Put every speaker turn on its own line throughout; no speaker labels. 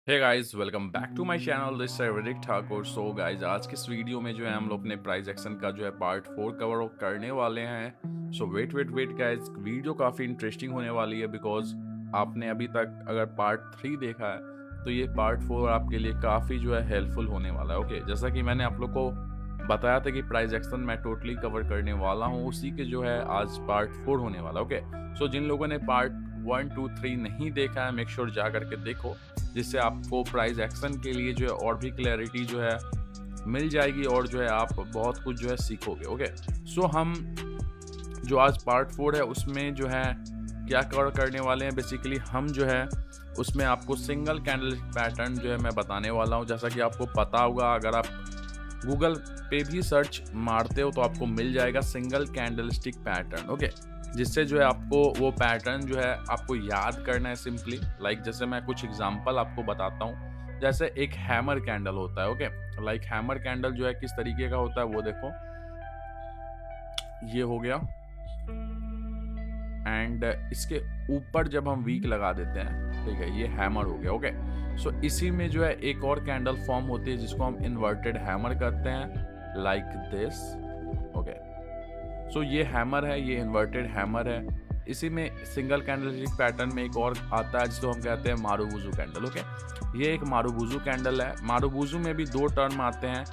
Hey guys welcome back to my channel this Sarvarik Thakur. So guys आज की इस video में जो है हम लोग अपने प्राइस एक्शन का जो है पार्ट 4 कवर करने वाले हैं। सो वेट गाइस, वीडियो काफ़ी इंटरेस्टिंग होने वाली है बिकॉज आपने अभी तक अगर पार्ट 3 देखा है तो ये पार्ट 4 आपके लिए काफ़ी जो है हेल्पफुल होने वाला है। ओके, जैसा कि मैंने आप लोग को बताया था कि प्राइस एक्शन मैं टोटली कवर करने वाला हूँ, उसी के जो है आज पार्ट 4 होने वाला। ओके, सो जिन लोगों ने पार्ट 1 2 3 नहीं देखा है मेक श्योर जा करके देखो, जिससे आपको प्राइस एक्शन के लिए जो है और भी क्लैरिटी जो है मिल जाएगी और जो है आप बहुत कुछ जो है सीखोगे। ओके, सो हम जो आज पार्ट 4 है उसमें जो है क्या कवर करने वाले हैं, बेसिकली हम जो है उसमें आपको सिंगल कैंडल पैटर्न जो है मैं बताने वाला हूँ। जैसा कि आपको पता होगा, अगर आप गूगल पे भी सर्च मारते हो तो आपको मिल जाएगा सिंगल कैंडलस्टिक पैटर्न। ओके, जिससे जो है आपको वो पैटर्न जो है आपको याद करना है सिंपली। लाइक जैसे मैं कुछ एग्जांपल आपको बताता हूँ, जैसे एक हैमर कैंडल होता है। ओके, लाइक हैमर कैंडल जो है किस तरीके का होता है वो देखो, ये हो गया एंड इसके ऊपर जब हम वीक लगा देते हैं, ठीक है, ये हैमर हो गया। ओके, सो इसी में जो है एक और कैंडल फॉर्म होती है जिसको हम इन्वर्टेड हैमर कहते हैं, लाइक दिस। ओके, सो ये हैमर है, ये इन्वर्टेड हैमर है। इसी में सिंगल कैंडलस्टिक पैटर्न में एक और आता है जिसको हम कहते हैं मारुबुजू कैंडल। ओके, ये एक मारुबुजू कैंडल है। मारुबुजू में भी दो टर्म आते हैं,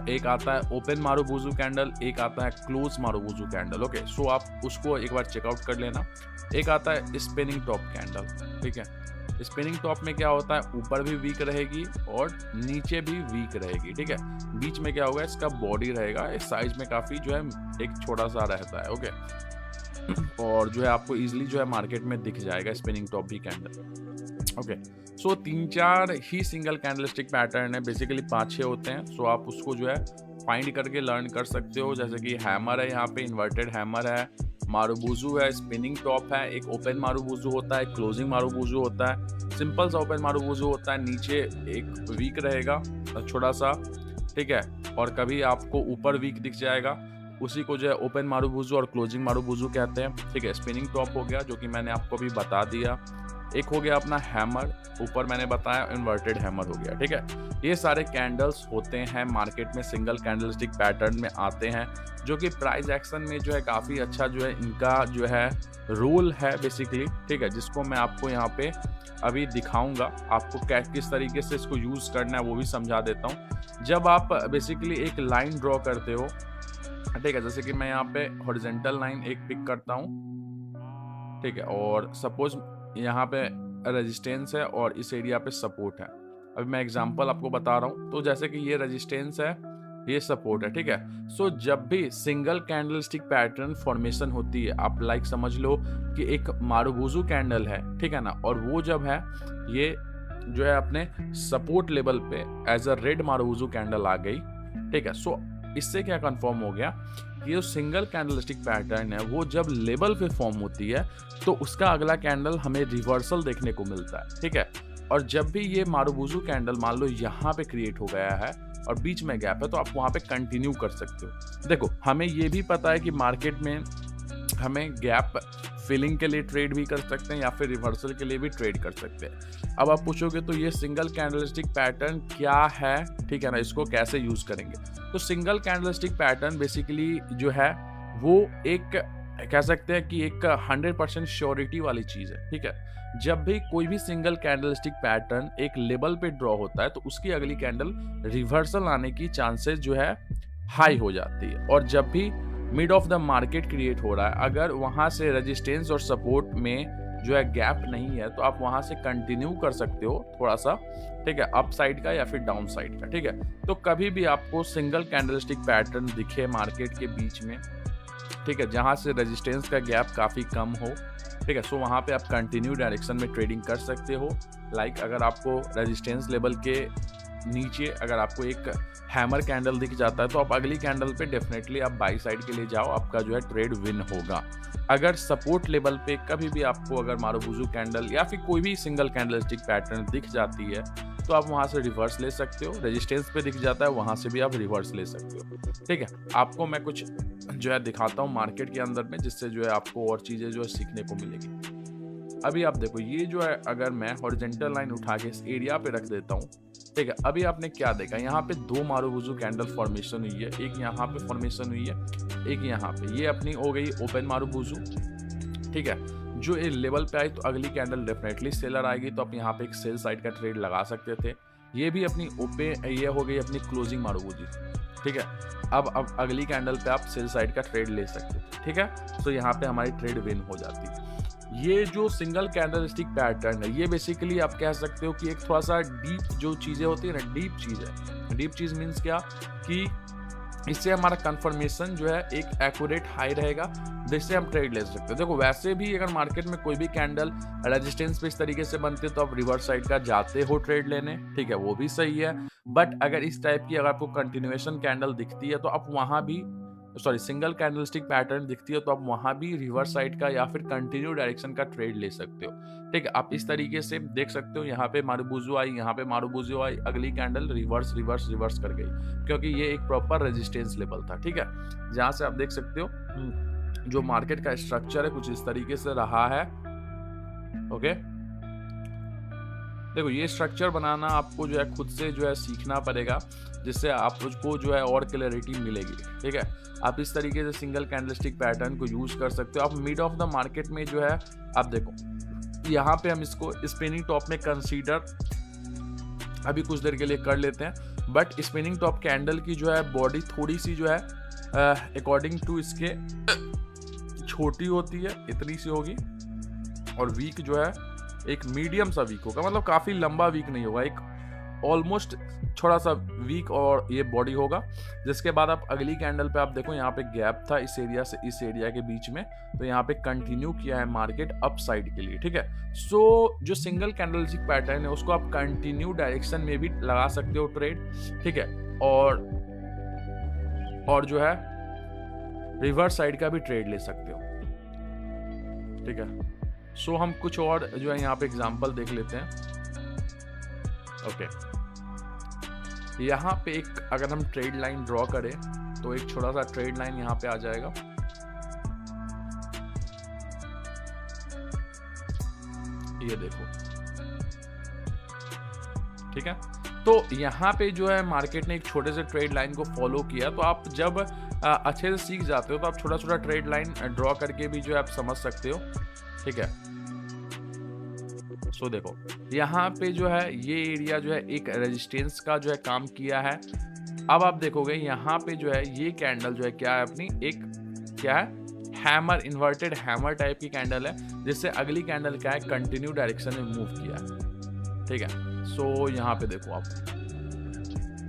एक आता है ओपन मारुबुजू कैंडल, एक आता है क्लोज मारुबुजू कैंडल। ओके, सो आप उसको एक बार चेकआउट कर लेना। एक आता है स्पिनिंग टॉप कैंडल, ठीक है। स्पिनिंग टॉप में क्या होता है, ऊपर भी वीक रहेगी और नीचे भी वीक रहेगी, ठीक है। बीच में क्या होगा, इसका बॉडी रहेगा, इस साइज में काफी जो है एक छोटा सा रहता है। ओके, और जो है आपको इजीली जो है मार्केट में दिख जाएगा स्पिनिंग टॉप भी कैंडल। ओके, सो 3-4 ही सिंगल कैंडलस्टिक पैटर्न है, बेसिकली 5-6 होते हैं। सो आप उसको जो है फाइंड करके लर्न कर सकते हो। जैसे कि हैमर है, यहाँ पे इन्वर्टेड हैमर है, मारुबुजू है, स्पिनिंग टॉप है, एक ओपन मारुबुजू होता है, क्लोजिंग मारुबुजू होता है, सिंपल सा ओपन मारुबुजू होता है, नीचे एक वीक रहेगा छोटा सा, ठीक है, और कभी आपको ऊपर वीक दिख जाएगा, उसी को जो है ओपन मारुबुजू और क्लोजिंग मारुबुजू कहते हैं, ठीक है। स्पिनिंग टॉप हो गया जो कि मैंने आपको भी बता दिया। एक हो गया अपना हैमर, ऊपर मैंने बताया इन्वर्टेड हैमर हो गया, ठीक है। ये सारे कैंडल्स होते हैं मार्केट में, सिंगल कैंडलस्टिक पैटर्न में आते हैं, जो कि प्राइस एक्शन में जो है काफ़ी अच्छा जो है इनका जो है रोल है बेसिकली, ठीक है, जिसको मैं आपको यहाँ पे अभी दिखाऊंगा। आपको किस तरीके से इसको यूज़ करना है वो भी समझा देता हूँ। जब आप बेसिकली एक लाइन ड्रॉ करते हो, ठीक है, जैसे कि मैं यहाँ पे हॉरिजॉन्टल लाइन एक पिक करता हूँ, ठीक है, और सपोज यहाँ पे रेजिस्टेंस है और इस एरिया पे सपोर्ट है। अभी मैं एग्जांपल आपको बता रहा हूँ, तो जैसे कि ये रेजिस्टेंस है, ये सपोर्ट है, ठीक है। सो जब भी सिंगल कैंडलस्टिक पैटर्न फॉर्मेशन होती है, आप लाइक समझ लो कि एक मारुबुजू कैंडल है, ठीक है ना, और वो जब है ये जो है अपने सपोर्ट लेवल पे एज अ रेड मारुबुजू कैंडल आ गई, ठीक है। सो इससे क्या कंफर्म हो गया कि जो सिंगल कैंडलस्टिक पैटर्न है वो जब लेवल पे फॉर्म होती है तो उसका अगला कैंडल हमें रिवर्सल देखने को मिलता है, ठीक है। और जब भी ये मारुबुजू कैंडल मान लो यहाँ पे क्रिएट हो गया है और बीच में गैप है, तो आप वहां पे कंटिन्यू कर सकते हो। देखो, हमें ये भी पता है कि मार्केट में हमें गैप फिलिंग के लिए ट्रेड भी कर सकते हैं या फिर रिवर्सल के लिए भी ट्रेड कर सकते हैं। अब आप पूछोगे तो ये सिंगल कैंडलस्टिक पैटर्न क्या है, ठीक है ना, इसको कैसे यूज करेंगे। तो सिंगल कैंडलस्टिक पैटर्न बेसिकली जो है वो एक कह सकते हैं कि एक 100% श्योरिटी वाली चीज है, ठीक है। जब भी कोई भी सिंगल कैंडलस्टिक पैटर्न एक लेवल पे ड्रॉ होता है तो उसकी अगली कैंडल रिवर्सल आने की चांसेस जो है हाई हो जाती है। और जब भी mid of the market create हो रहा है, अगर वहां से रेजिस्टेंस और सपोर्ट में जो है गैप नहीं है तो आप वहां से कंटिन्यू कर सकते हो थोड़ा सा, ठीक है, अप साइड का या फिर डाउन साइड का, ठीक है। तो कभी भी आपको सिंगल कैंडलस्टिक पैटर्न दिखे मार्केट के बीच में, ठीक है, जहां से रेजिस्टेंस का गैप काफी कम हो, ठीक है, सो वहां पे आप कंटिन्यू डायरेक्शन में ट्रेडिंग कर सकते हो। लाइक अगर आपको रेजिस्टेंस लेवल के नीचे अगर आपको एक हैमर कैंडल दिख जाता है तो आप अगली कैंडल पे डेफिनेटली आप बाई साइड के लिए जाओ, आपका जो है ट्रेड विन होगा। अगर सपोर्ट लेवल पे कभी भी आपको अगर मारुबुजू कैंडल या फिर कोई भी सिंगल कैंडलस्टिक पैटर्न दिख जाती है तो आप वहां से रिवर्स ले सकते हो। रेजिस्टेंस पे दिख जाता है, वहां से भी आप रिवर्स ले सकते हो, ठीक है। आपको मैं कुछ जो है दिखाता हूँ मार्केट के अंदर में, जिससे जो है आपको और चीजें जो है सीखने को मिलेगी। अभी आप देखो ये जो है, अगर मैं हॉरिजॉन्टल लाइन उठा के इस एरिया पे रख देता हूँ, ठीक है, अभी आपने क्या देखा, यहाँ पे 2 मारुबुजू कैंडल फॉर्मेशन हुई है, एक यहाँ पे फॉर्मेशन हुई है, एक यहाँ पे, ये अपनी हो गई ओपन मारुबुजू, ठीक है। जो ये लेवल पे आई तो अगली कैंडल डेफिनेटली सेलर आएगी, तो आप यहाँ पे एक सेल साइड का ट्रेड लगा सकते थे। ये भी अपनी ये हो गई अपनी क्लोजिंग मारुबुजू, ठीक है। अब अगली कैंडल पे आप सेल साइड का ट्रेड ले सकते थे, ठीक है। तो यहाँ पे हमारी ट्रेड विन हो जाती है। ये जो सिंगल कैंडलस्टिक पैटर्न है, ये बेसिकली आप कह सकते हो कि एक थोड़ा सा डीप जो चीजें होती है ना, डीप चीज है। डीप चीज मीन्स क्या कि इससे हमारा कंफर्मेशन जो है एक एक्यूरेट हाई रहेगा, जिससे हम ट्रेड ले सकते हैं। देखो वैसे भी अगर मार्केट में कोई भी कैंडल रेजिस्टेंस पे इस तरीके से बनते तो आप रिवर्स साइड का जाते हो ट्रेड लेने, ठीक है, वो भी सही है। बट अगर इस टाइप की अगर आपको कंटिन्यूएशन कैंडल दिखती है तो आप वहां भी सिंगल कैंडलस्टिक पैटर्न दिखती है तो आप वहां भी रिवर्स साइड का या फिर कंटिन्यू डायरेक्शन का ट्रेड ले सकते हो, ठीक है। आप इस तरीके से देख सकते हो, यहाँ पे मारुबुजू आई, यहाँ पे मारुबुजू आई, अगली कैंडल रिवर्स रिवर्स रिवर्स कर गई, क्योंकि ये एक प्रॉपर रेजिस्टेंस लेवल था, ठीक है। जहां से आप देख सकते हो जो मार्केट का स्ट्रक्चर है कुछ इस तरीके से रहा है, ओके। देखो ये स्ट्रक्चर बनाना आपको जो है खुद से जो है सीखना पड़ेगा, जिससे आपको जो है और क्लैरिटी मिलेगी, ठीक है। आप इस तरीके से सिंगल कैंडलस्टिक पैटर्न को यूज कर सकते हो। आप मिड ऑफ द मार्केट में जो है आप देखो यहाँ पे हम इसको स्पिनिंग टॉप में कंसीडर अभी कुछ देर के लिए कर लेते हैं, बट स्पिनिंग टॉप कैंडल की जो है बॉडी थोड़ी सी जो है अकॉर्डिंग टू इसके छोटी होती है, इतनी सी होगी, और वीक जो है एक मीडियम सा वीक होगा, मतलब काफी लंबा वीक नहीं होगा, एक ऑलमोस्ट थोड़ा सा वीक और ये बॉडी होगा। जिसके बाद आप अगली कैंडल पे आप देखो यहाँ पे गैप था इस एरिया से इस एरिया के बीच में, तो यहाँ पे कंटिन्यू किया है मार्केट अप साइड के लिए, ठीक है। सो जो सिंगल कैंडलस्टिक पैटर्न है उसको आप कंटिन्यू डायरेक्शन में भी लगा सकते हो ट्रेड, ठीक है, और जो है रिवर्स साइड का भी ट्रेड ले सकते हो, ठीक है। सो हम कुछ और जो है यहाँ पे एग्जांपल देख लेते हैं, ओके। यहाँ पे एक अगर हम ट्रेड लाइन ड्रॉ करें तो एक छोटा सा ट्रेड लाइन यहाँ पे आ जाएगा, ये देखो, ठीक है। तो यहाँ पे जो है मार्केट ने एक छोटे से ट्रेड लाइन को फॉलो किया, तो आप जब अच्छे से सीख जाते हो तो आप छोटा छोटा ट्रेड लाइन ड्रॉ करके भी जो है आप समझ सकते हो, ठीक है। सो देखो यहाँ पे जो है ये एरिया जो है एक रेजिस्टेंस का जो है काम किया है। अब आप देखोगे यहाँ पे जो है ये कैंडल जो है क्या है अपनी एक क्या है हैमर, इन्वर्टेड हैमर टाइप की कैंडल है, जिससे अगली कैंडल क्या है कंटिन्यू डायरेक्शन में मूव किया है, ठीक है। सो यहाँ पे देखो आप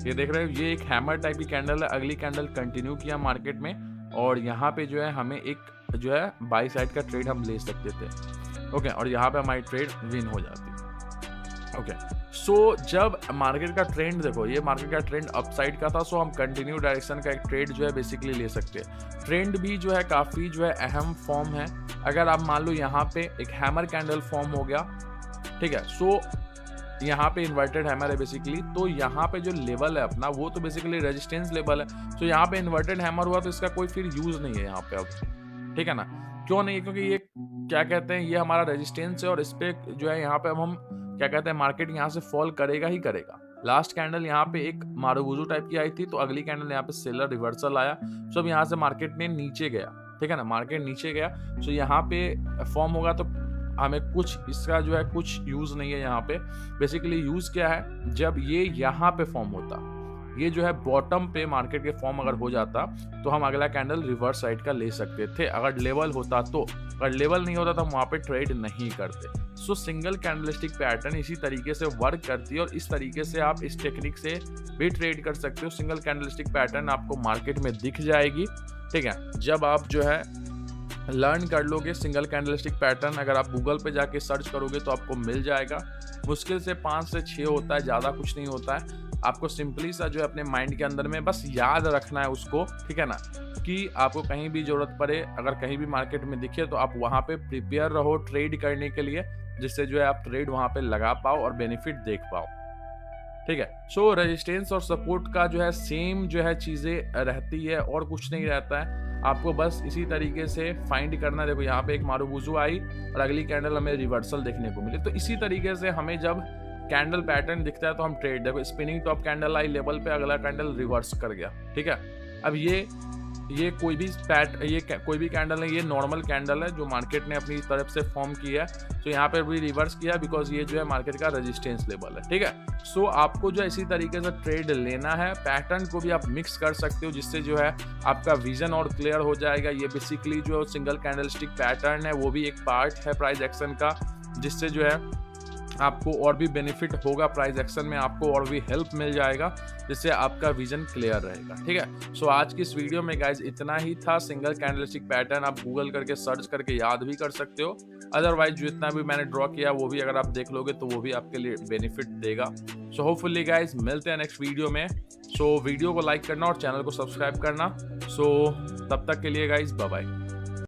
ये देख रहे हो, ये एक हैमर टाइप की कैंडल है, अगली कैंडल कंटिन्यू किया मार्केट में, और यहाँ पे जो है हमें एक जो है बाई साइड का ट्रेड हम ले सकते थे, ओके, और यहाँ पे हमारी ट्रेड विन हो जाती है, ओके। सो जब मार्केट का ट्रेंड देखो, ये मार्केट का ट्रेंड अपसाइड का था, सो हम कंटिन्यू डायरेक्शन का एक ट्रेड जो है बेसिकली ले सकते हैं। ट्रेंड भी जो है काफी जो है अहम फॉर्म है। अगर आप मान लो यहाँ पे एक हैमर कैंडल फॉर्म हो गया, ठीक है, सो यहाँ पे इन्वर्टेड हैमर है बेसिकली, तो यहाँ पे जो लेवल है अपना वो तो बेसिकली रेजिस्टेंस लेवल है, तो यहाँ पे इन्वर्टेड हैमर हुआ तो इसका कोई फिर यूज नहीं है यहाँ पे अब, ठीक है ना। क्यों नहीं है? क्योंकि ये क्या कहते हैं, ये हमारा रेजिस्टेंस है और इस पे जो है यहाँ पे अब हम क्या कहते हैं मार्केट यहाँ से फॉल करेगा ही करेगा। लास्ट कैंडल यहाँ पे एक मारुबुजू टाइप की आई थी, तो अगली कैंडल यहाँ पे सेलर रिवर्सल आया, सो अब यहाँ से मार्केट ने नीचे गया, ठीक है ना, मार्केट नीचे गया, सो यहाँ पे फॉर्म होगा तो हमें कुछ इसका जो है कुछ यूज नहीं है यहाँ पे। बेसिकली यूज क्या है, जब ये यहाँ पे फॉर्म होता, ये जो है बॉटम पे मार्केट के फॉर्म अगर हो जाता तो हम अगला कैंडल रिवर्स साइड का ले सकते थे, अगर लेवल होता तो। अगर लेवल नहीं होता तो हम वहाँ पे ट्रेड नहीं करते। सो सिंगल कैंडलस्टिक पैटर्न इसी तरीके से वर्क करती है और इस तरीके से आप इस टेक्निक से भी ट्रेड कर सकते हो। सिंगल कैंडलस्टिक पैटर्न आपको मार्केट में दिख जाएगी, ठीक है। जब आप जो है लर्न कर लोगे सिंगल कैंडलस्टिक पैटर्न, अगर आप गूगल पे जाके सर्च करोगे तो आपको मिल जाएगा। मुश्किल से 5 से 6 होता है, ज़्यादा कुछ नहीं होता है। आपको सिंपली सा जो है अपने माइंड के अंदर में बस याद रखना है उसको, ठीक है ना, कि आपको कहीं भी जरूरत पड़े, अगर कहीं भी मार्केट में दिखे तो आप वहाँ पे प्रिपेयर रहो ट्रेड करने के लिए, जिससे जो है आप ट्रेड वहाँ पे लगा पाओ और बेनिफिट देख पाओ, ठीक है। सो रेजिस्टेंस और सपोर्ट का जो है सेम जो है चीज़ें रहती है और कुछ नहीं रहता है। आपको बस इसी तरीके से फाइंड करना। देखो यहाँ पे एक मारुबुजू आई और अगली कैंडल हमें रिवर्सल देखने को मिली। तो इसी तरीके से हमें जब कैंडल पैटर्न दिखता है तो हम ट्रेड, देखो स्पिनिंग टॉप कैंडल आई लेवल पे, अगला कैंडल रिवर्स कर गया, ठीक है। अब ये कोई भी कैंडल है, ये नॉर्मल कैंडल है जो मार्केट ने अपनी तरफ से फॉर्म किया है। तो यहाँ पे भी रिवर्स किया बिकॉज ये जो है मार्केट का रेजिस्टेंस लेवल है, ठीक है। सो आपको जो इसी तरीके से ट्रेड लेना है, पैटर्न को भी आप मिक्स कर सकते हो जिससे जो है आपका विजन और क्लियर हो जाएगा। ये बेसिकली जो सिंगल कैंडलस्टिक पैटर्न है वो भी एक पार्ट है प्राइस एक्शन का, जिससे जो है आपको और भी बेनिफिट होगा प्राइस एक्शन में, आपको और भी हेल्प मिल जाएगा जिससे आपका विजन क्लियर रहेगा, ठीक है। सो आज की इस वीडियो में गाइज इतना ही था। सिंगल कैंडलस्टिक पैटर्न आप गूगल करके सर्च करके याद भी कर सकते हो, अदरवाइज जितना भी मैंने ड्रॉ किया वो भी अगर आप देख लोगे तो वो भी आपके लिए बेनिफिट देगा। सो होपफुली गाइज मिलते हैं नेक्स्ट वीडियो में। सो वीडियो को लाइक करना और चैनल को सब्सक्राइब करना। सो तब तक के लिए गाइज बाय बाय।